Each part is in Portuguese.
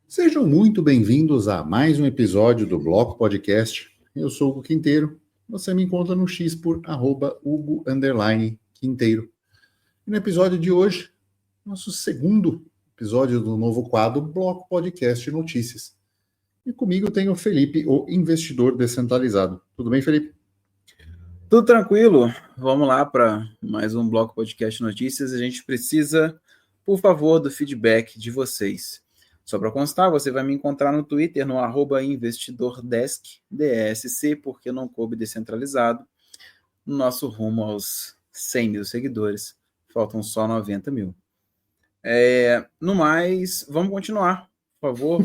Sejam muito bem-vindos a mais um episódio do Bloco Podcast. Eu sou o Hugo Quinteiro. Você me encontra no X por @Hugo_Quinteiro. E no episódio de hoje, nosso segundo episódio do novo quadro Bloco Podcast Notícias. E comigo tem o Felipe, o investidor descentralizado. Tudo bem, Felipe? Tudo tranquilo. Vamos lá para mais um Bloco Podcast Notícias. A gente precisa, por favor, do feedback de vocês. Só para constar, você vai me encontrar no Twitter, no @investidordesk, DSC, porque não coube descentralizado, no nosso rumo aos 100 mil seguidores. Faltam só 90 mil. No mais, vamos continuar. Por favor,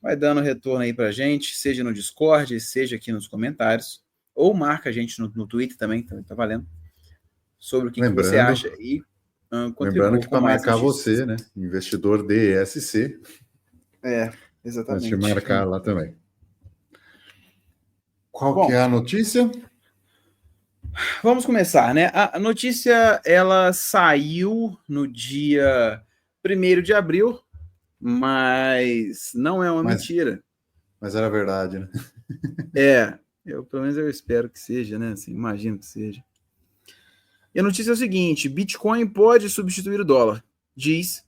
vai dando retorno aí para a gente, seja no Discord, seja aqui nos comentários, ou marca a gente no Twitter também tá valendo, sobre o que você acha e lembrando que para marcar você, né? Investidor DSC. Exatamente. Deixa eu marcar lá também. Qual que é a notícia? Vamos começar, né? A notícia, ela saiu no dia 1º de abril, mas não é uma mentira. Mas era verdade, né? Pelo menos eu espero que seja, né? Assim, imagino que seja. E a notícia é o seguinte: Bitcoin pode substituir o dólar, diz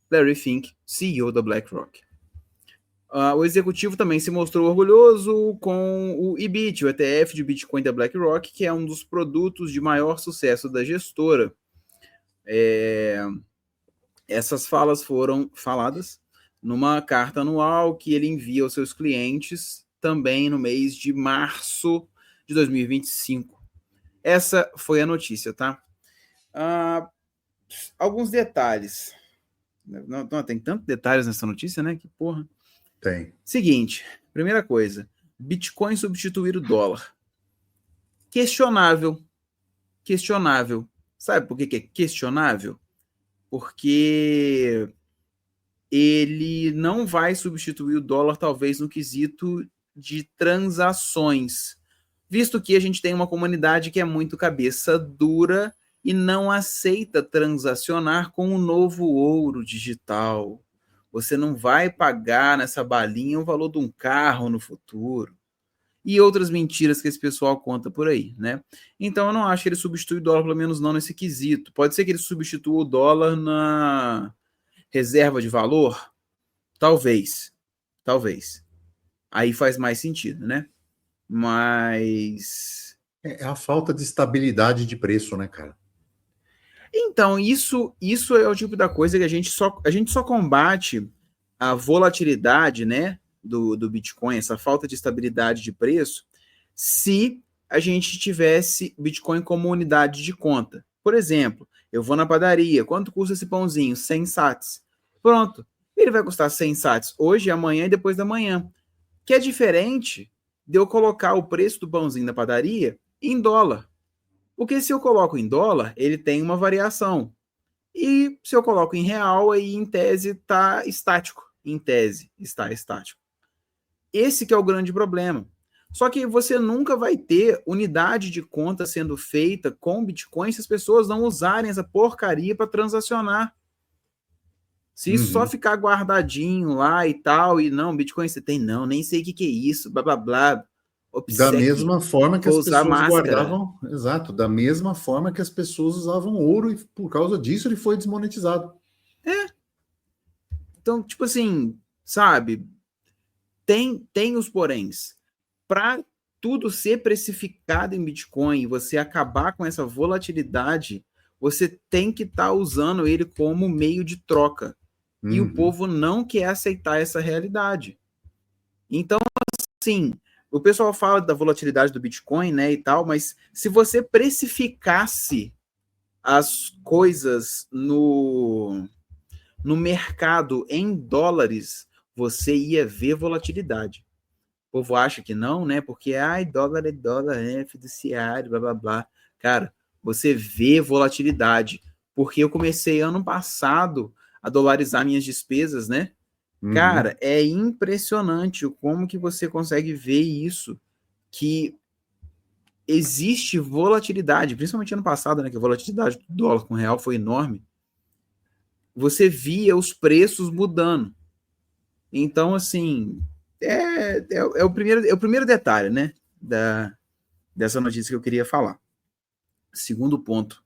Larry Fink, CEO da BlackRock. O executivo também se mostrou orgulhoso com o IBIT, o ETF de Bitcoin da BlackRock, que é um dos produtos de maior sucesso da gestora. Essas falas foram faladas numa carta anual que ele envia aos seus clientes também no mês de março de 2025. Essa foi a notícia, tá? Alguns detalhes. Não, tem tantos detalhes nessa notícia, né? Que porra. Tem. Seguinte, primeira coisa. Bitcoin substituir o dólar. Questionável. Sabe por que é questionável? Porque ele não vai substituir o dólar, talvez, no quesito de transações, visto que a gente tem uma comunidade que é muito cabeça dura e não aceita transacionar com o novo ouro digital. Você não vai pagar nessa balinha o valor de um carro no futuro. E outras mentiras que esse pessoal conta por aí, né? Então eu não acho que ele substitui o dólar, pelo menos não nesse quesito. Pode ser que ele substitua o dólar na reserva de valor? Talvez. Aí faz mais sentido, né? Mas É a falta de estabilidade de preço, né, cara? Então, isso é o tipo da coisa que a gente só combate a volatilidade, né, do Bitcoin, essa falta de estabilidade de preço, se a gente tivesse Bitcoin como unidade de conta. Por exemplo, eu vou na padaria, quanto custa esse pãozinho? 100 sats. Pronto, ele vai custar 100 sats hoje, amanhã e depois da manhã. Que é diferente de eu colocar o preço do pãozinho na padaria em dólar. Porque se eu coloco em dólar, ele tem uma variação. E se eu coloco em real, aí em tese está estático. Em tese está estático. Esse que é o grande problema. Só que você nunca vai ter unidade de conta sendo feita com Bitcoin se as pessoas não usarem essa porcaria para transacionar. Se isso só ficar guardadinho lá e tal, e não, Bitcoin você tem, não, nem sei o que é isso, blá blá blá. Da mesma forma que as pessoas guardavam, exato, da mesma forma que as pessoas usavam ouro e por causa disso ele foi desmonetizado. Então, tipo assim, sabe, tem os poréns. Para tudo ser precificado em Bitcoin, você acabar com essa volatilidade, você tem que estar usando ele como meio de troca. E o povo não quer aceitar essa realidade. Então, assim, o pessoal fala da volatilidade do Bitcoin, né, e tal, mas se você precificasse as coisas no mercado em dólares, você ia ver volatilidade. O povo acha que não, né, porque, dólar é dólar, é fiduciário, blá, blá, blá. Cara, você vê volatilidade, porque eu comecei ano passado a dolarizar minhas despesas, né, Cara, é impressionante como que você consegue ver isso, que existe volatilidade, principalmente ano passado, né, que a volatilidade do dólar com o real foi enorme. você via os preços mudando. Então, assim, é o primeiro detalhe, né, dessa notícia que eu queria falar. Segundo ponto,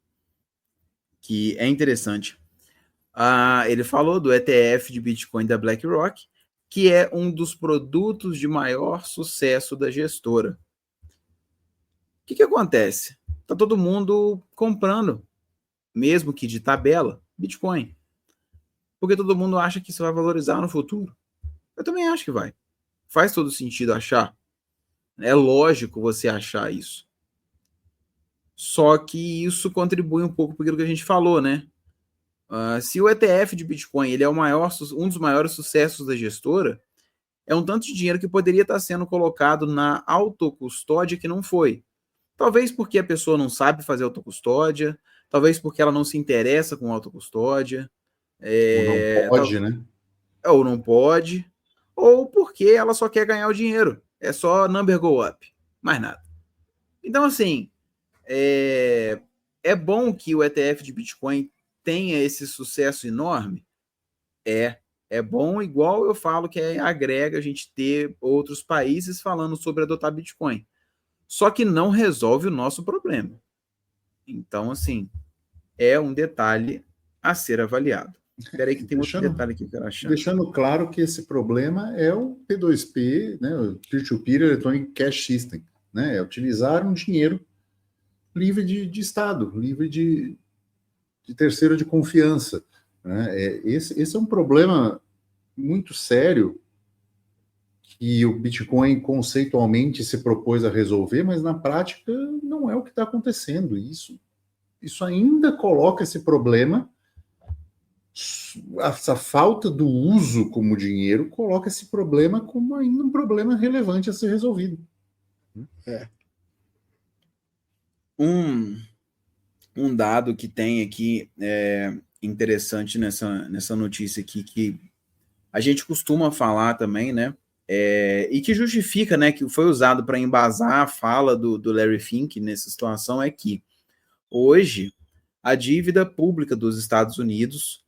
que é interessante. Ele falou do ETF de Bitcoin da BlackRock, que é um dos produtos de maior sucesso da gestora. O que acontece? Está todo mundo comprando, mesmo que de tabela, Bitcoin. Porque todo mundo acha que isso vai valorizar no futuro. Eu também acho que vai. Faz todo sentido achar. É lógico você achar isso. Só que isso contribui um pouco para aquilo que a gente falou, né? Se o ETF de Bitcoin ele é um dos maiores sucessos da gestora, é um tanto de dinheiro que poderia estar sendo colocado na autocustódia que não foi. Talvez porque a pessoa não sabe fazer autocustódia, talvez porque ela não se interessa com autocustódia, Ou não pode, né? ou não pode, ou porque ela só quer ganhar o dinheiro. É só number go up, mais nada. Então, assim, é bom que o ETF de Bitcoin tenha esse sucesso enorme? É bom, igual eu falo que agrega a gente ter outros países falando sobre adotar Bitcoin. Só que não resolve o nosso problema. Então, assim, é um detalhe a ser avaliado. Espera aí que tem outro detalhe aqui que eu quero achar. Deixando claro que esse problema é o P2P, né, o Peer-to-Peer Electronic Cash System, né, é utilizar um dinheiro livre de Estado, livre de terceiro de confiança. Né? Esse é um problema muito sério que o Bitcoin conceitualmente se propôs a resolver, mas na prática não é o que está acontecendo. Isso ainda coloca esse problema, essa falta do uso como dinheiro coloca esse problema como ainda um problema relevante a ser resolvido. Um dado que tem aqui interessante nessa notícia aqui, que a gente costuma falar também, né? E que justifica, né, que foi usado para embasar a fala do Larry Fink nessa situação, é que hoje a dívida pública dos Estados Unidos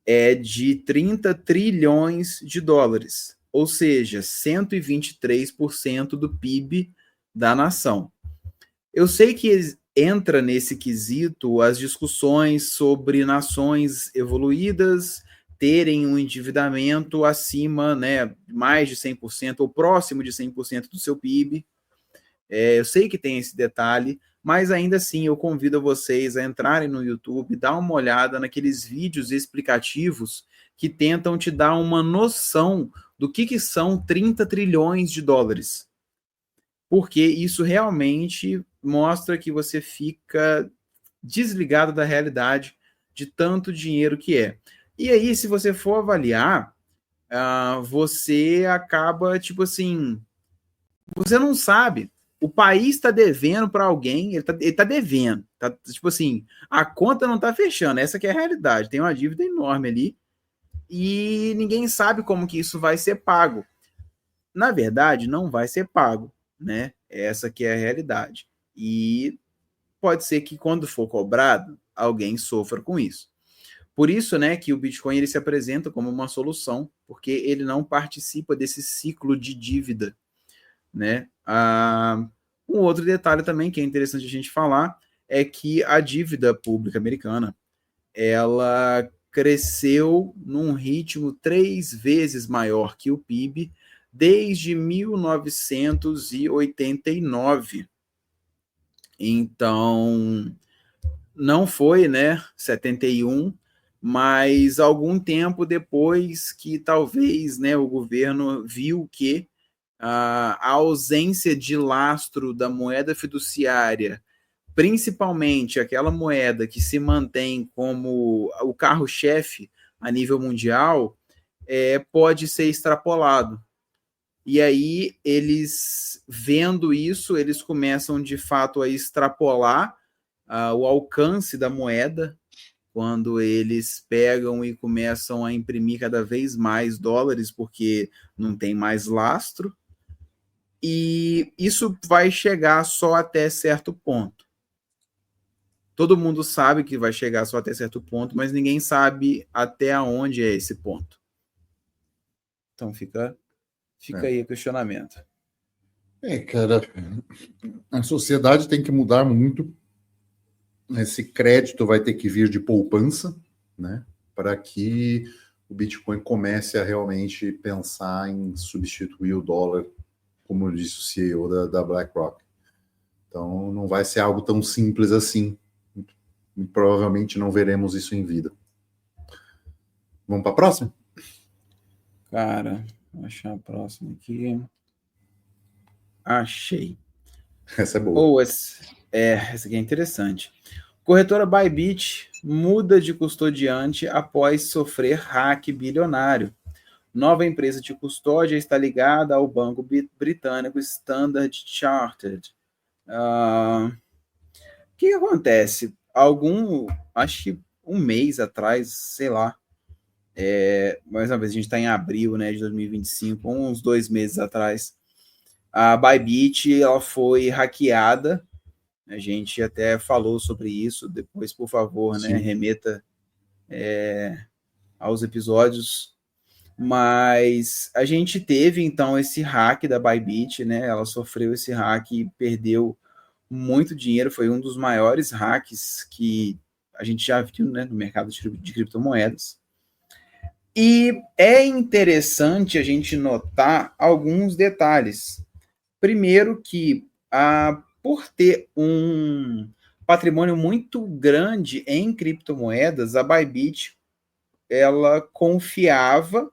é de 30 trilhões de dólares, ou seja, 123% do PIB da nação. Eu sei que entra nesse quesito as discussões sobre nações evoluídas terem um endividamento acima, né, mais de 100% ou próximo de 100% do seu PIB. Eu sei que tem esse detalhe, mas ainda assim eu convido vocês a entrarem no YouTube, dar uma olhada naqueles vídeos explicativos que tentam te dar uma noção do que são 30 trilhões de dólares. Porque isso realmente mostra que você fica desligado da realidade de tanto dinheiro que é. E aí, se você for avaliar, você acaba, tipo assim, você não sabe. O país está devendo para alguém, ele tá devendo. Tá, tipo assim, a conta não está fechando, essa que é a realidade. Tem uma dívida enorme ali e ninguém sabe como que isso vai ser pago. Na verdade, não vai ser pago, né? Essa que é a realidade. E pode ser que quando for cobrado, alguém sofra com isso. Por isso, né, que o Bitcoin ele se apresenta como uma solução, porque ele não participa desse ciclo de dívida, né? Um outro detalhe também que é interessante a gente falar é que a dívida pública americana, ela cresceu num ritmo 3 vezes maior que o PIB desde 1989. Então, não foi, né, 71, mas algum tempo depois que talvez, né, o governo viu que a ausência de lastro da moeda fiduciária, principalmente aquela moeda que se mantém como o carro-chefe a nível mundial, pode ser extrapolado. E aí, eles, vendo isso, eles começam de fato a extrapolar o alcance da moeda, quando eles pegam e começam a imprimir cada vez mais dólares, porque não tem mais lastro, e isso vai chegar só até certo ponto. todo mundo sabe que vai chegar só até certo ponto, mas ninguém sabe até onde é esse ponto. Então fica aí o questionamento. Cara, a sociedade tem que mudar muito. Esse crédito vai ter que vir de poupança, né? Para que o Bitcoin comece a realmente pensar em substituir o dólar, como disse o CEO da BlackRock. Então, não vai ser algo tão simples assim. E provavelmente não veremos isso em vida. Vamos para a próxima? Cara, vou achar a próxima aqui. Achei. Essa é boa. Essa aqui é interessante. Corretora Bybit muda de custodiante após sofrer hack bilionário. Nova empresa de custódia está ligada ao banco britânico Standard Chartered. O que acontece? Acho que um mês atrás, sei lá, mais uma vez, a gente está em abril, né, de 2025, uns 2 meses atrás, a Bybit ela foi hackeada. A gente até falou sobre isso. Depois, por favor, né, remeta aos episódios. Mas a gente teve, então, esse hack da Bybit, né? Ela sofreu esse hack e perdeu muito dinheiro. Foi um dos maiores hacks que a gente já viu, né, no mercado de criptomoedas. E é interessante a gente notar alguns detalhes. Primeiro que, por ter um patrimônio muito grande em criptomoedas, a Bybit ela confiava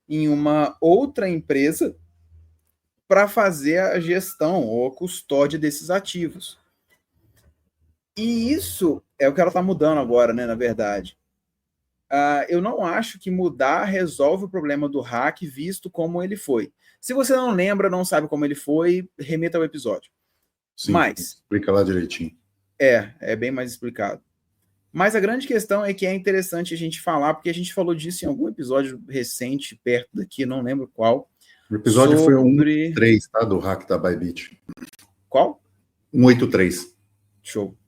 em uma outra empresa para fazer a gestão ou a custódia desses ativos. E isso é o que ela está mudando agora, né, na verdade. Eu não acho que mudar resolve o problema do hack, visto como ele foi. Se você não lembra, não sabe como ele foi, remeta ao episódio. Sim, mas explica lá direitinho. É bem mais explicado. Mas a grande questão é que é interessante a gente falar, porque a gente falou disso em algum episódio recente, perto daqui, não lembro qual. O episódio foi o 183, tá? Do hack da Bybit. Qual? 183. Show.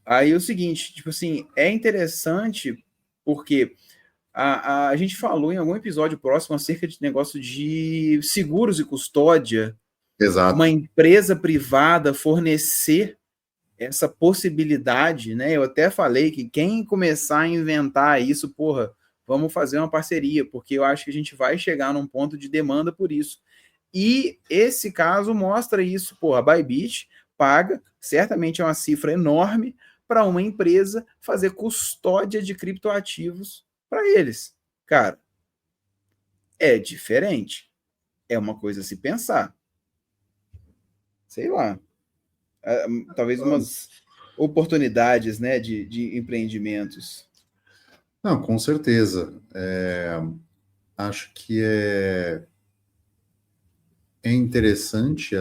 Aí o seguinte, tipo assim, é interessante porque a gente falou em algum episódio próximo acerca de negócio de seguros e custódia. Exato. Uma empresa privada fornecer essa possibilidade, né? Eu até falei que quem começar a inventar isso, porra, vamos fazer uma parceria, porque eu acho que a gente vai chegar num ponto de demanda por isso. E esse caso mostra isso, porra, a Bybit paga, certamente é uma cifra enorme, para uma empresa fazer custódia de criptoativos para eles. Cara, é diferente. É uma coisa a se pensar. Sei lá. Talvez umas oportunidades, né, de empreendimentos. Não, com certeza. Acho que é interessante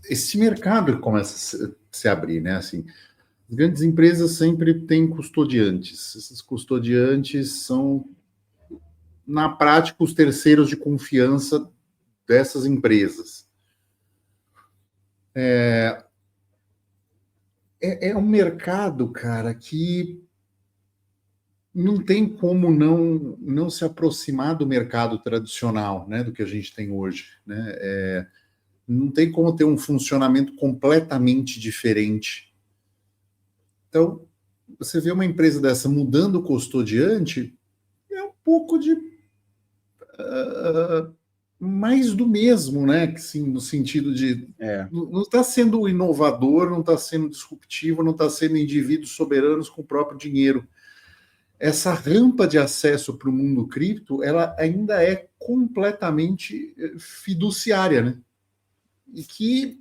esse mercado que começa a se abrir, né? Assim, as grandes empresas sempre têm custodiantes. Esses custodiantes são, na prática, os terceiros de confiança dessas empresas. É um mercado, cara, que não tem como não se aproximar do mercado tradicional, né, do que a gente tem hoje, né? Não tem como ter um funcionamento completamente diferente. Então, você vê uma empresa dessa mudando o custodiante, é um pouco de mais do mesmo, né? Assim, no sentido de não está sendo inovador, não está sendo disruptivo, não está sendo indivíduos soberanos com o próprio dinheiro. Essa rampa de acesso para o mundo cripto, ela ainda é completamente fiduciária, né? E que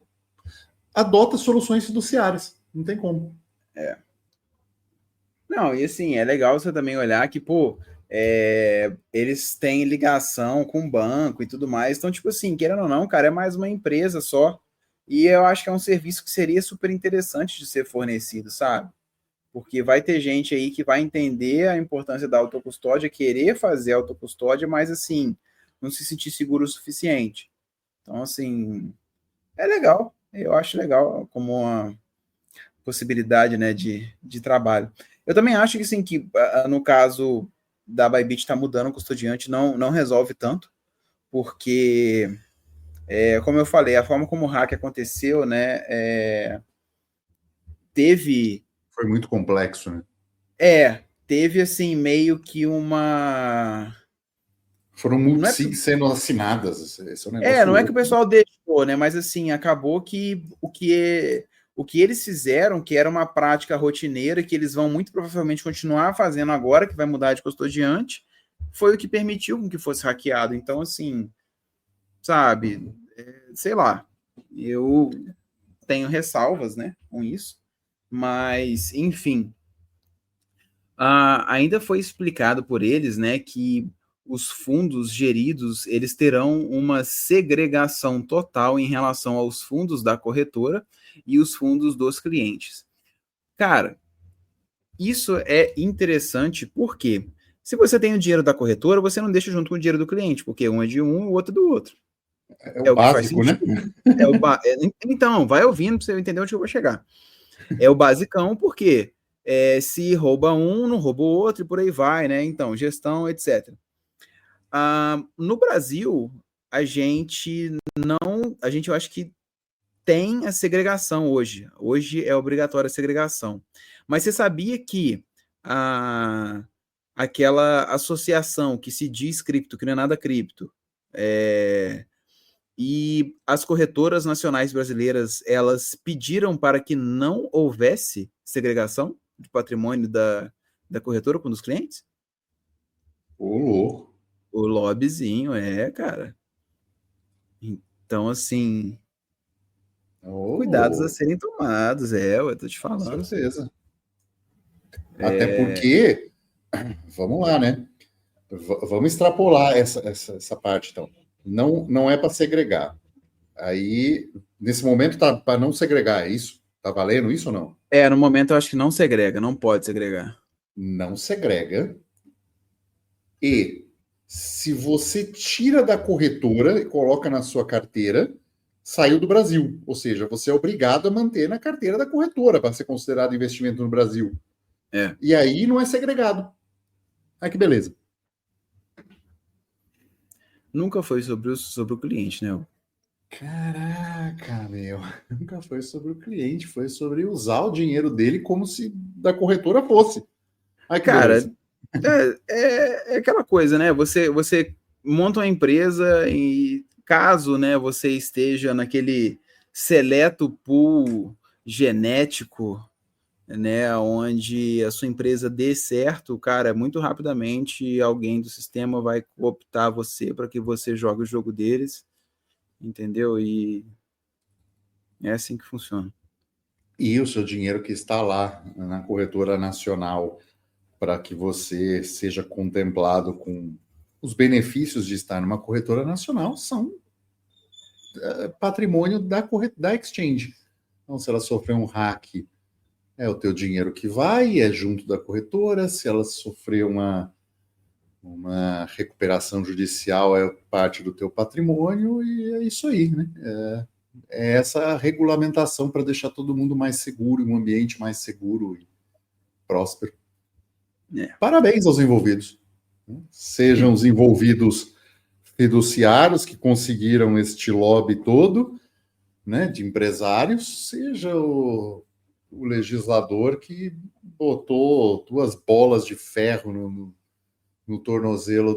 adota soluções fiduciárias. Não tem como. Não, e assim, é legal você também olhar que, pô, eles têm ligação com o banco e tudo mais. Então, tipo assim, querendo ou não, cara, é mais uma empresa só. E eu acho que é um serviço que seria super interessante de ser fornecido, sabe? Porque vai ter gente aí que vai entender a importância da autocustódia, querer fazer autocustódia, mas assim, não se sentir seguro o suficiente. Então, assim, é legal. Eu acho legal como uma possibilidade, né, de trabalho. Eu também acho que, sim, que no caso da Bybit está mudando o custodiante, não resolve tanto, porque, como eu falei, a forma como o hack aconteceu, né, teve, Foi muito complexo, né? teve, assim, meio que uma... Foram Não é, multisig sendo assinadas. Esse é um negócio não é que o louco. pessoal deixou, né, mas, assim, acabou que o que eles fizeram, que era uma prática rotineira, que eles vão muito provavelmente continuar fazendo agora, que vai mudar de custodiante, foi o que permitiu com que fosse hackeado. Então, assim, sabe, sei lá, eu tenho ressalvas, né, com isso, mas, enfim, ainda foi explicado por eles, né, que os fundos geridos, eles terão uma segregação total em relação aos fundos da corretora e os fundos dos clientes. Cara, isso é interessante porque se você tem o dinheiro da corretora, você não deixa junto com o dinheiro do cliente, porque um é de um, o outro é do outro. É o É o que faz básico, né? sentido. Então, vai ouvindo para você entender onde eu vou chegar. É o basicão, porque se rouba um, não rouba o outro, e por aí vai, né? Então, gestão, etc. No Brasil, eu acho que tem a segregação hoje. Hoje é obrigatória a segregação. Mas você sabia que aquela associação que se diz cripto, que não é nada cripto, e as corretoras nacionais brasileiras, elas pediram para que não houvesse segregação de patrimônio da corretora com os clientes? Ô, louco. O lobbyzinho, cara. Então, assim, cuidados a Ô, serem tomados, eu tô te com falando. certeza. Até porque, vamos lá, né? Vamos extrapolar essa parte, então. Não é para segregar. Aí, nesse momento, tá para não segregar, é isso? Tá valendo isso ou não? No momento eu acho que não segrega, não pode segregar. Não segrega. E se você tira da corretora e coloca na sua carteira, saiu do Brasil. Ou seja, você é obrigado a manter na carteira da corretora para ser considerado investimento no Brasil. É. E aí não é segregado. Ai, que beleza. Nunca foi sobre o cliente, né? Caraca, meu. Nunca foi sobre o cliente, foi sobre usar o dinheiro dele como se da corretora fosse. Ai, que Cara, beleza. é aquela coisa, né? Você monta uma empresa e caso, né, você esteja naquele seleto pool genético, né, onde a sua empresa dê certo, cara, muito rapidamente alguém do sistema vai cooptar você para que você jogue o jogo deles, entendeu? E é assim que funciona. E o seu dinheiro que está lá na corretora nacional para que você seja contemplado com os benefícios de estar numa corretora nacional são patrimônio da exchange. Então, se ela sofrer um hack, é o teu dinheiro que vai, é junto da corretora. Se ela sofrer uma recuperação judicial, é parte do teu patrimônio, e é isso aí, né? É essa regulamentação para deixar todo mundo mais seguro, um ambiente mais seguro e próspero. Parabéns aos envolvidos. Sejam os envolvidos fiduciários que conseguiram este lobby todo, né, de empresários, seja o legislador que botou duas bolas de ferro no tornozelo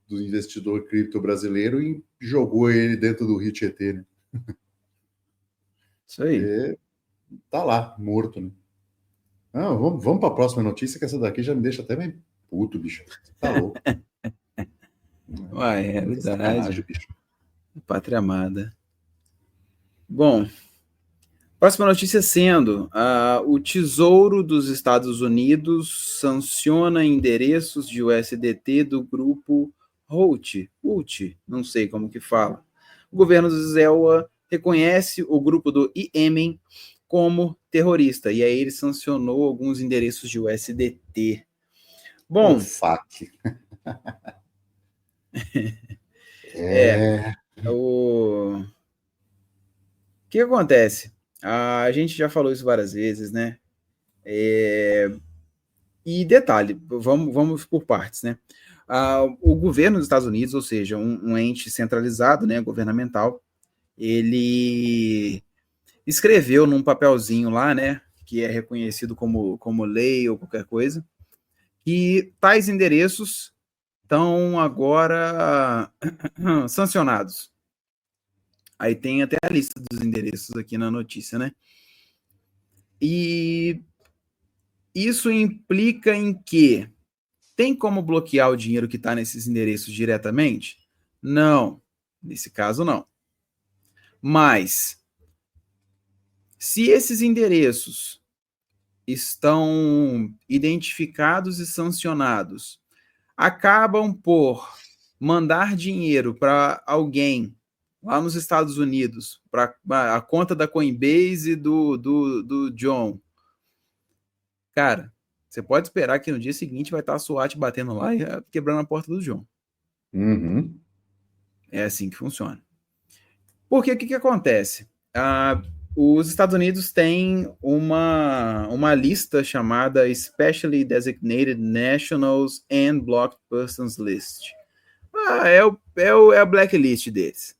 do investidor cripto brasileiro e jogou ele dentro do Rio Tietê, né? Isso aí. E tá lá, morto, né? Não, vamos para a próxima notícia, que essa daqui já me deixa até meio puto, bicho. Você tá louco. Uai, Muita sacanagem, realidade, bicho. pátria amada. Bom, próxima notícia sendo: o Tesouro dos Estados Unidos sanciona endereços de USDT do grupo Houthi, não sei como que fala. O governo do ZEUA reconhece o grupo do Iêmen como terrorista, e aí ele sancionou alguns endereços de USDT. O Bom, FAQ. é, É. o que acontece? A gente já falou isso várias vezes, né? E detalhe, vamos por partes, né? O governo dos Estados Unidos, ou seja, um ente centralizado, né, governamental, ele escreveu num papelzinho lá, né, que é reconhecido como lei ou qualquer coisa, que tais endereços estão agora sancionados. Aí tem até a lista dos endereços aqui na notícia, né? E isso implica em que tem como bloquear o dinheiro que está nesses endereços diretamente? Não, nesse caso não. Mas se esses endereços estão identificados e sancionados, acabam por mandar dinheiro para alguém lá nos Estados Unidos, para a conta da Coinbase do John, cara, você pode esperar que no dia seguinte vai estar a SWAT batendo lá e quebrando a porta do John. Uhum. É assim que funciona. Porque o que acontece? Os Estados Unidos têm uma lista chamada Specially Designated Nationals and Blocked Persons List. É a blacklist deles.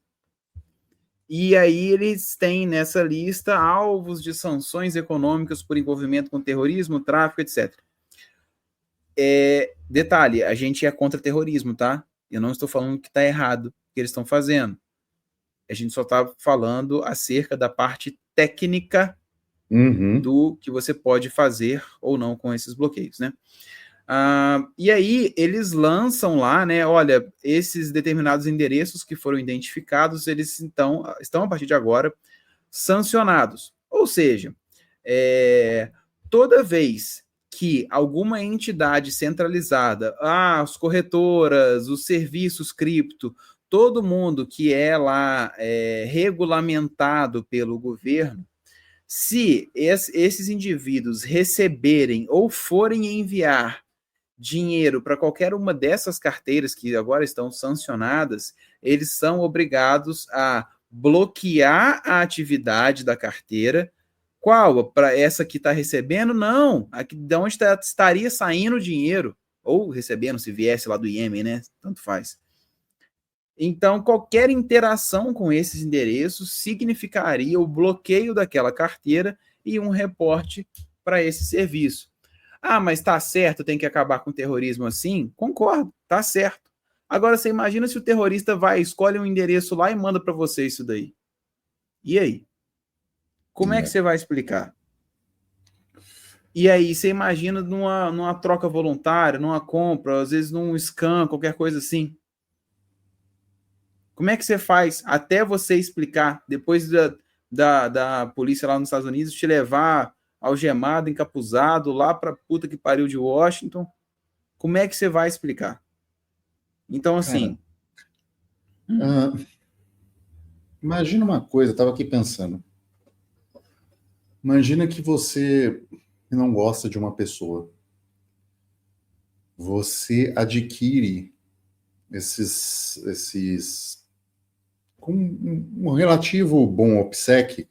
E aí eles têm nessa lista alvos de sanções econômicas por envolvimento com terrorismo, tráfico, etc. Detalhe, a gente é contra terrorismo, tá? Eu não estou falando que está errado o que eles estão fazendo. A gente só está falando acerca da parte técnica do que você pode fazer ou não com esses bloqueios, né? E aí eles lançam lá, né? Olha, esses determinados endereços que foram identificados, eles então estão a partir de agora sancionados. Ou seja, toda vez que alguma entidade centralizada, as corretoras, os serviços cripto, todo mundo que é lá regulamentado pelo governo, se esses indivíduos receberem ou forem enviar dinheiro para qualquer uma dessas carteiras que agora estão sancionadas, eles são obrigados a bloquear a atividade da carteira. Qual? Para essa que está recebendo? Não. Aqui, de onde estaria saindo o dinheiro? Ou recebendo, se viesse lá do Iêmen, né? Tanto faz. Então, qualquer interação com esses endereços significaria o bloqueio daquela carteira e um reporte para esse serviço. Mas tá certo, tem que acabar com o terrorismo assim? Concordo, tá certo. Agora, você imagina se o terrorista escolhe um endereço lá e manda para você isso daí. E aí? Como é que você vai explicar? E aí, você imagina numa troca voluntária, numa compra, às vezes num scan, qualquer coisa assim. Como é que você faz até você explicar, depois da polícia lá nos Estados Unidos te levar algemado, encapuzado, lá pra puta que pariu de Washington? Como é que você vai explicar? Então, assim... Imagina uma coisa, eu estava aqui pensando. Imagina que você não gosta de uma pessoa. Você adquire com um relativo bom obsequio,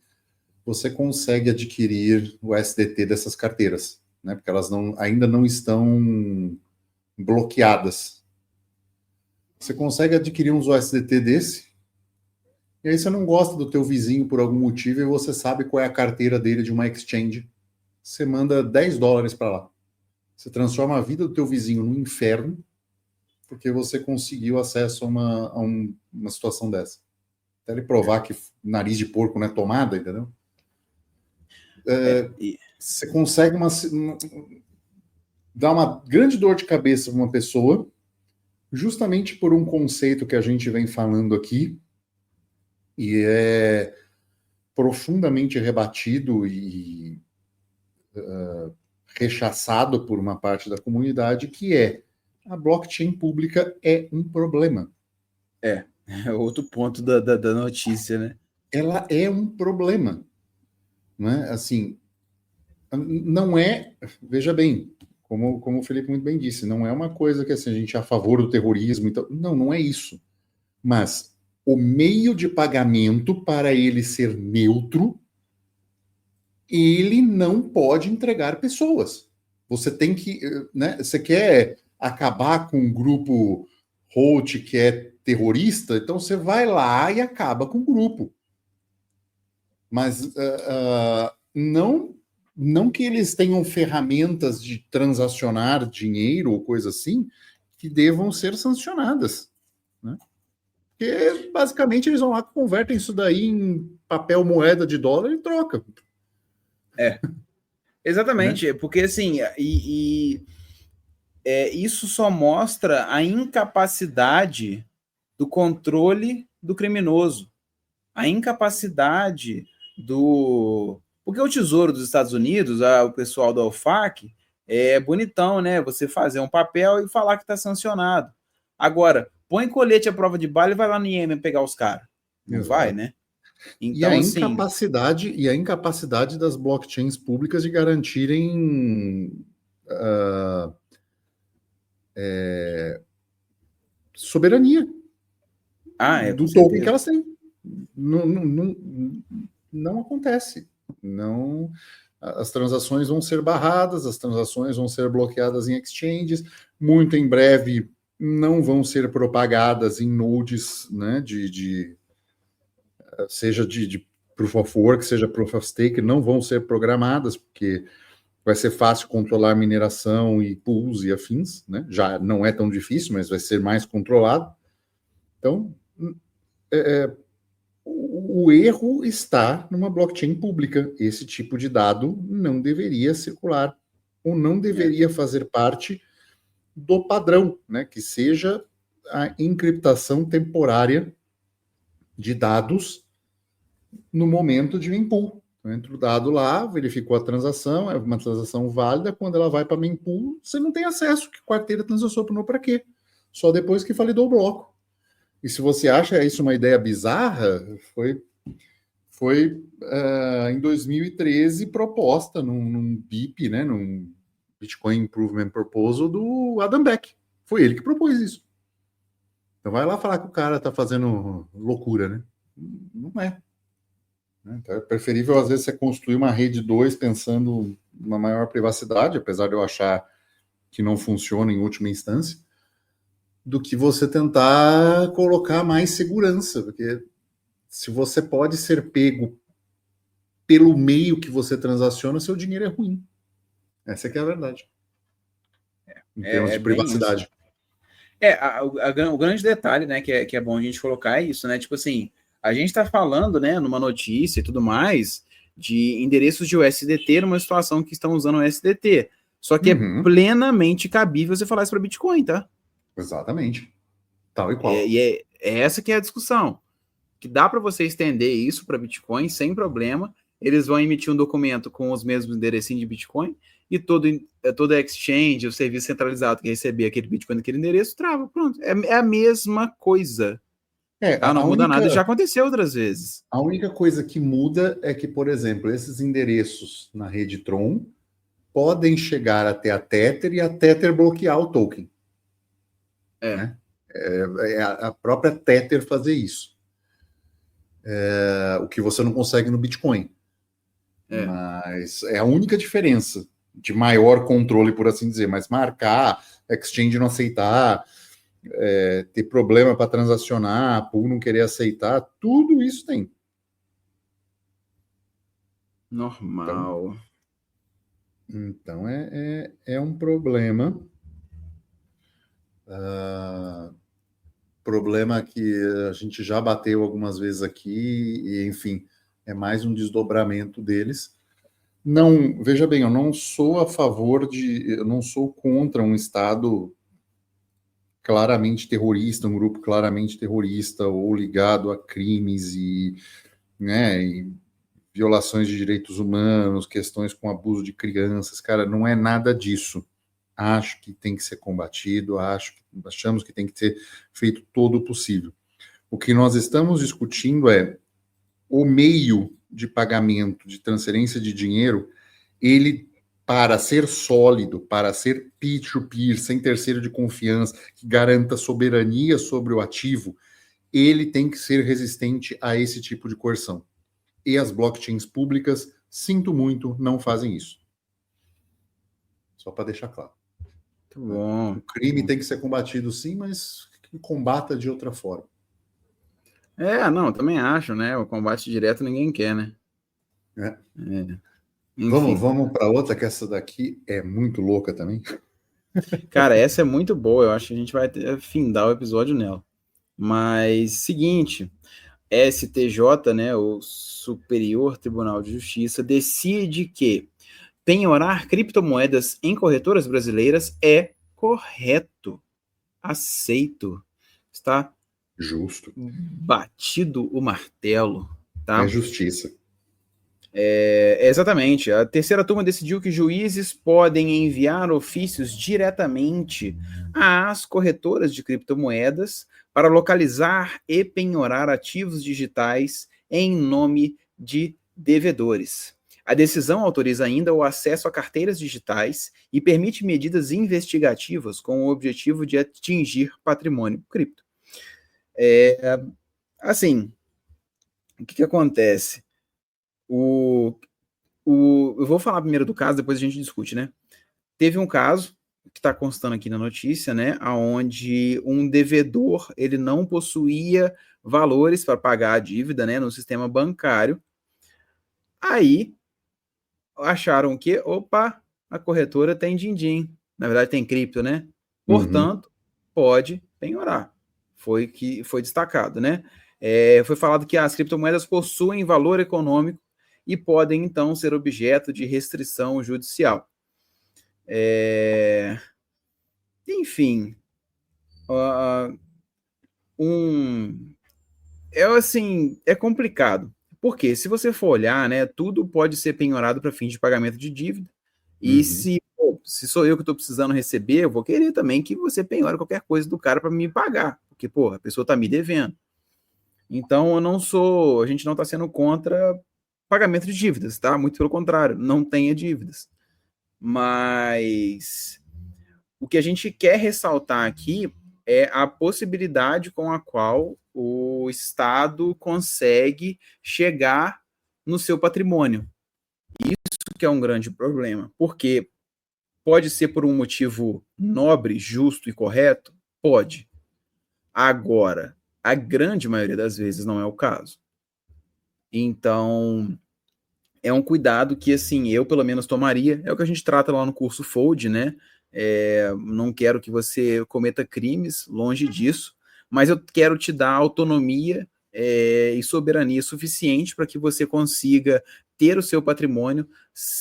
você consegue adquirir o SDT dessas carteiras, né? Porque elas ainda não estão bloqueadas. Você consegue adquirir uns USDT desse, e aí você não gosta do teu vizinho por algum motivo e você sabe qual é a carteira dele de uma exchange. Você manda $10 para lá. Você transforma a vida do teu vizinho num inferno porque você conseguiu acesso a uma situação dessa. Até ele provar que nariz de porco não é tomada, entendeu? Você consegue dar uma grande dor de cabeça para uma pessoa, justamente por um conceito que a gente vem falando aqui, e é profundamente rebatido e rechaçado por uma parte da comunidade, que é a blockchain pública é um problema. É outro ponto da notícia, né? Ela é um problema. Né? Assim, não é, veja bem, como o Felipe muito bem disse, não é uma coisa que assim, a gente é a favor do terrorismo. Então, não é isso. Mas o meio de pagamento, para ele ser neutro, ele não pode entregar pessoas. Você tem que, né? Você quer acabar com um grupo Holt que é terrorista, então você vai lá e acaba com o grupo. Mas não que eles tenham ferramentas de transacionar dinheiro ou coisa assim que devam ser sancionadas, né? Porque basicamente eles vão lá, convertem isso daí em papel moeda de dólar e troca. Exatamente, né? Porque assim, isso só mostra a incapacidade do controle do criminoso, a incapacidade do... Porque o Tesouro dos Estados Unidos, o pessoal do OFAC, é bonitão, né? Você fazer um papel e falar que está sancionado. Agora, põe colete à prova de bala e vai lá no Iêmen pegar os caras. Não Exato. vai, né? Então, e a incapacidade das blockchains públicas de garantirem soberania do token que elas têm. Não acontece. Não, as transações vão ser barradas, as transações vão ser bloqueadas em exchanges, muito em breve não vão ser propagadas em nodes, né, seja de Proof of Work, seja Proof of Stake, não vão ser programadas, porque vai ser fácil controlar mineração e pools e afins, né? Já não é tão difícil, mas vai ser mais controlado. Então, o erro está numa blockchain pública. Esse tipo de dado não deveria circular, ou não deveria fazer parte do padrão, né? Que seja a encriptação temporária de dados no momento de mempool. Então, entra o dado lá, verificou a transação, é uma transação válida, quando ela vai para mempool, você não tem acesso, que carteira transacionou para quê? Só depois que validou o bloco. E se você acha isso uma ideia bizarra, foi em 2013 proposta num BIP, né, num Bitcoin Improvement Proposal do Adam Back. Foi ele que propôs isso. Então vai lá falar que o cara está fazendo loucura, né? Não é. Então é preferível, às vezes, você construir uma rede 2 pensando numa maior privacidade, apesar de eu achar que não funciona em última instância, do que você tentar colocar mais segurança, porque se você pode ser pego pelo meio que você transaciona, seu dinheiro é ruim. Essa que é a verdade. Em termos de privacidade. O grande detalhe, né, que é bom a gente colocar é isso, né? Tipo assim, a gente está falando, né, numa notícia e tudo mais, de endereços de USDT numa situação que estão usando o USDT. Só que é plenamente cabível você falar isso para Bitcoin, tá? Exatamente. Tal e qual. É essa que é a discussão. Que dá para você estender isso para Bitcoin sem problema. Eles vão emitir um documento com os mesmos enderecinhos de Bitcoin e toda exchange, o serviço centralizado que receber aquele Bitcoin naquele endereço, trava. Pronto. É a mesma coisa. Não muda nada, já aconteceu outras vezes. A única coisa que muda é que, por exemplo, esses endereços na rede Tron podem chegar até a Tether e a Tether bloquear o token. Né? É a própria Tether fazer isso. O que você não consegue no Bitcoin. Mas é a única diferença de maior controle, por assim dizer. Mas marcar, exchange não aceitar, ter problema para transacionar, pool não querer aceitar, tudo isso tem. Normal. Então é um problema. Problema que a gente já bateu algumas vezes aqui, e enfim, é mais um desdobramento deles. Não, veja bem, eu não sou a favor eu não sou contra um Estado claramente terrorista, um grupo claramente terrorista ou ligado a crimes e violações de direitos humanos, questões com abuso de crianças, cara, não é nada disso. Acho que tem que ser combatido, achamos que tem que ser feito todo o possível. O que nós estamos discutindo é o meio de pagamento, de transferência de dinheiro, ele, para ser sólido, para ser peer-to-peer, sem terceiro de confiança, que garanta soberania sobre o ativo, ele tem que ser resistente a esse tipo de coerção. E as blockchains públicas, sinto muito, não fazem isso. Só para deixar claro. Muito bom. O crime tem que ser combatido sim, mas que combata de outra forma. Não, também acho, né? O combate direto ninguém quer, né? Vamos para outra, que essa daqui é muito louca também. Cara, essa é muito boa. Eu acho que a gente vai findar o episódio nela. Mas, seguinte, STJ, né, o Superior Tribunal de Justiça, decide que penhorar criptomoedas em corretoras brasileiras é correto, aceito, está Justo. batido o martelo, tá? É justiça. Exatamente. A terceira turma decidiu que juízes podem enviar ofícios diretamente às corretoras de criptomoedas para localizar e penhorar ativos digitais em nome de devedores. A decisão autoriza ainda o acesso a carteiras digitais e permite medidas investigativas com o objetivo de atingir patrimônio cripto. Assim, o que acontece? Eu vou falar primeiro do caso, depois a gente discute, né? Teve um caso que está constando aqui na notícia, né? Onde um devedor ele não possuía valores para pagar a dívida, né? No sistema bancário. Aí acharam que, opa, a corretora tem din-din. Na verdade, tem cripto, né? Portanto, pode penhorar. Foi destacado, né? Foi falado que as criptomoedas possuem valor econômico e podem, então, ser objeto de restrição judicial. Enfim, é complicado. Porque se você for olhar, né, tudo pode ser penhorado para fins de pagamento de dívida. E se sou eu que estou precisando receber, eu vou querer também que você penhore qualquer coisa do cara para me pagar. Porque, pô, a pessoa está me devendo. Então, a gente não está sendo contra pagamento de dívidas, tá? Muito pelo contrário, não tenha dívidas. Mas o que a gente quer ressaltar aqui é a possibilidade com a qual o Estado consegue chegar no seu patrimônio. Isso que é um grande problema, porque pode ser por um motivo nobre, justo e correto? Pode. Agora, a grande maioria das vezes não é o caso. Então, é um cuidado que, assim, eu pelo menos tomaria. É o que a gente trata lá no curso Fold, né? Não quero que você cometa crimes, longe disso, mas eu quero te dar autonomia e soberania suficiente para que você consiga ter o seu patrimônio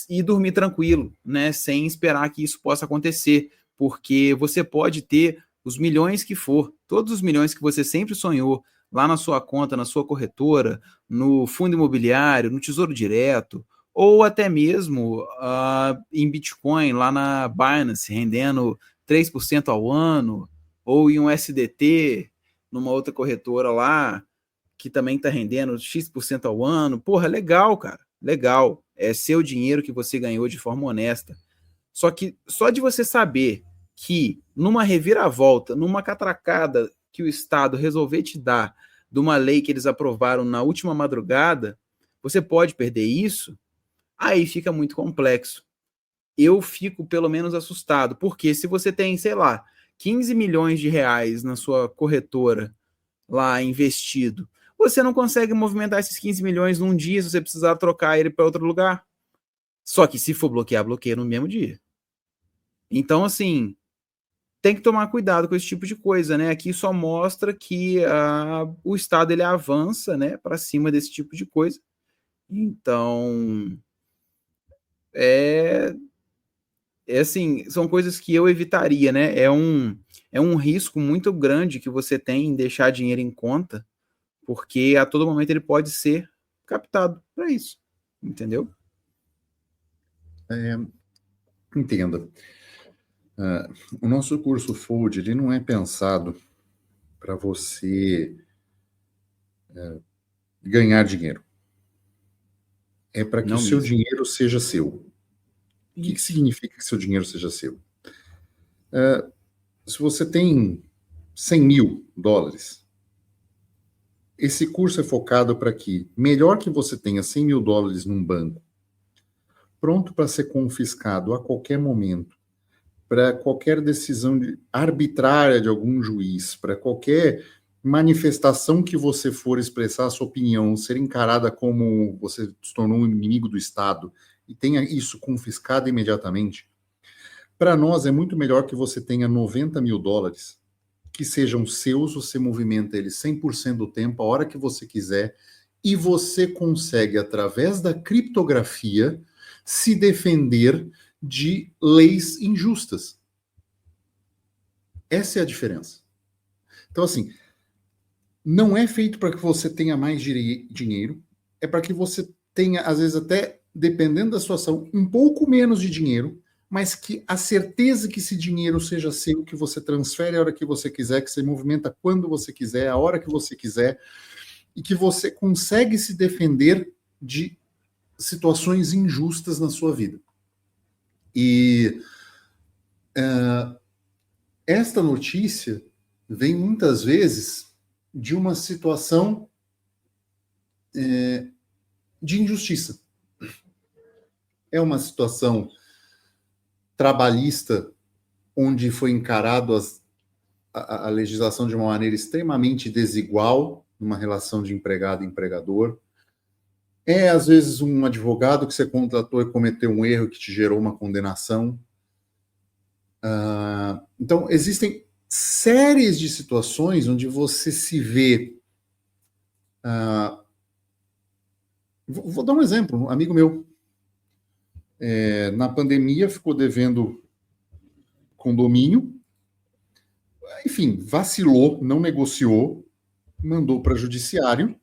e dormir tranquilo, né? Sem esperar que isso possa acontecer, porque você pode ter os milhões que for, todos os milhões que você sempre sonhou, lá na sua conta, na sua corretora, no fundo imobiliário, no Tesouro Direto, ou até mesmo em Bitcoin, lá na Binance, rendendo 3% ao ano, ou em um SDT, numa outra corretora lá, que também está rendendo X% ao ano. Porra, legal, cara, legal. É seu dinheiro que você ganhou de forma honesta. Só que só de você saber que numa reviravolta, numa catracada que o Estado resolver te dar de uma lei que eles aprovaram na última madrugada, você pode perder isso, aí fica muito complexo. Eu fico pelo menos assustado, porque se você tem, sei lá, 15 milhões de reais na sua corretora lá investido, você não consegue movimentar esses 15 milhões num dia se você precisar trocar ele para outro lugar. Só que se for bloquear, bloqueia no mesmo dia. Então, assim, tem que tomar cuidado com esse tipo de coisa, né? Aqui só mostra que o Estado ele avança, né, para cima desse tipo de coisa. Então, assim, são coisas que eu evitaria, né? É um risco muito grande que você tem em deixar dinheiro em conta, porque a todo momento ele pode ser captado para isso, entendeu? Entenda. O nosso curso Fold, ele não é pensado para você ganhar dinheiro. É para que Não o seu mesmo. dinheiro seja seu. O que significa que seu dinheiro seja seu? Se você tem 100 mil dólares, esse curso é focado para que, melhor que você tenha $100 mil num banco, pronto para ser confiscado a qualquer momento, para qualquer decisão arbitrária de algum juiz, para qualquer manifestação que você for expressar a sua opinião, ser encarada como você se tornou um inimigo do Estado e tenha isso confiscado imediatamente, para nós é muito melhor que você tenha $90 mil que sejam seus, você movimenta eles 100% do tempo, a hora que você quiser, e você consegue, através da criptografia, se defender de leis injustas. Essa é a diferença. Então, assim, não é feito para que você tenha mais dinheiro, é para que você tenha, às vezes, até, dependendo da situação, um pouco menos de dinheiro, mas que a certeza que esse dinheiro seja seu, que você transfere a hora que você quiser, que você movimenta quando você quiser, a hora que você quiser, e que você consegue se defender de situações injustas na sua vida. E esta notícia vem muitas vezes de uma situação de injustiça. É uma situação trabalhista onde foi encarado a legislação de uma maneira extremamente desigual numa relação de empregado e empregador. É, às vezes, um advogado que você contratou e cometeu um erro que te gerou uma condenação. Então, existem séries de situações onde você se vê... vou dar um exemplo. Um amigo meu, na pandemia, ficou devendo condomínio. Enfim, vacilou, não negociou, mandou para judiciário.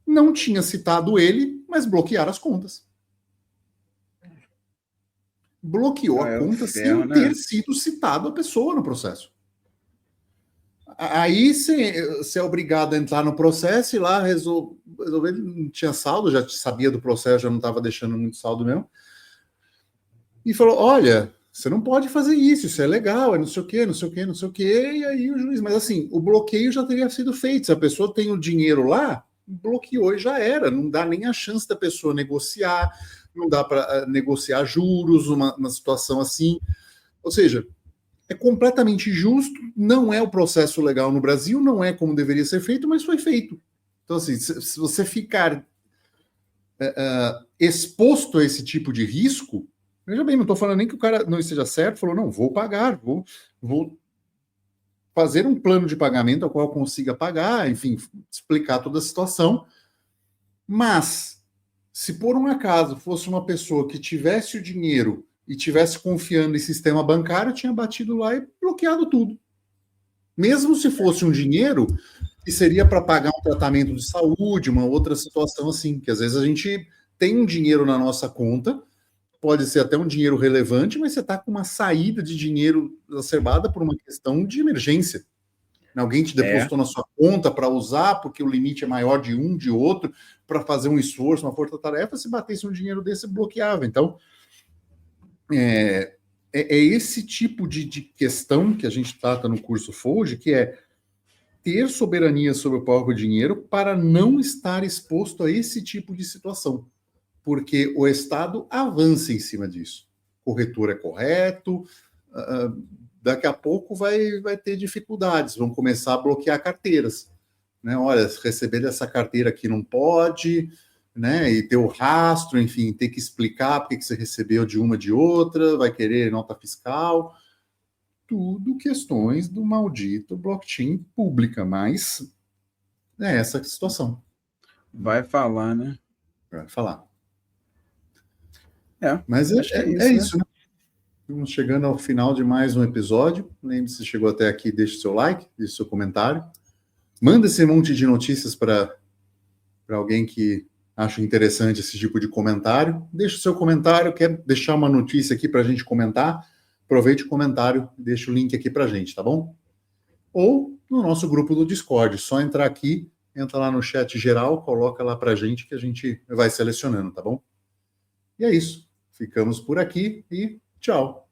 Não tinha citado ele, mas bloquearam as contas. Bloqueou a conta sem ter sido citado a pessoa no processo. Aí você é obrigado a entrar no processo e lá resolver, não tinha saldo, já sabia do processo, já não estava deixando muito saldo mesmo. E falou, olha, você não pode fazer isso é legal, é não sei o quê, não sei o quê, não sei o quê. E aí o juiz, mas assim, o bloqueio já teria sido feito. Se a pessoa tem o dinheiro lá, bloqueou e já era. Não dá nem a chance da pessoa negociar, não dá para negociar juros, uma situação assim. Ou seja, é completamente justo, não é o processo legal no Brasil, não é como deveria ser feito, mas foi feito. Então, assim, se você ficar exposto a esse tipo de risco, veja bem, não estou falando nem que o cara não esteja certo, falou, não, vou pagar, vou fazer um plano de pagamento ao qual eu consiga pagar, enfim, explicar toda a situação. Mas, se por um acaso fosse uma pessoa que tivesse o dinheiro e tivesse confiando em sistema bancário, tinha batido lá e bloqueado tudo. Mesmo se fosse um dinheiro que seria para pagar um tratamento de saúde, uma outra situação assim, que às vezes a gente tem um dinheiro na nossa conta, pode ser até um dinheiro relevante, mas você está com uma saída de dinheiro exacerbada por uma questão de emergência. Alguém te depositou na sua conta para usar, porque o limite é maior de um, de outro, para fazer um esforço, uma força-tarefa, se batesse um dinheiro desse, bloqueava. Então, é esse tipo de questão que a gente trata no curso Fold, que é ter soberania sobre o próprio dinheiro para não estar exposto a esse tipo de situação. Porque o Estado avança em cima disso. O corretor é correto, daqui a pouco vai ter dificuldades, vão começar a bloquear carteiras. Né? Olha, receber essa carteira aqui não pode, né? E ter o rastro, enfim, ter que explicar porque que você recebeu de uma de outra, vai querer nota fiscal. Tudo questões do maldito blockchain pública, mas é essa situação. Vai falar, né? Vai falar. Mas é isso, né? Estamos chegando ao final de mais um episódio. Lembre-se, se chegou até aqui, deixe seu like, deixe seu comentário. Manda esse monte de notícias para alguém que acha interessante esse tipo de comentário. Deixe o seu comentário, quer deixar uma notícia aqui para a gente comentar? Aproveite o comentário e deixa o link aqui para a gente, tá bom? Ou no nosso grupo do Discord. Só entrar aqui, entra lá no chat geral, coloca lá para a gente que a gente vai selecionando, tá bom? E é isso. Ficamos por aqui e tchau.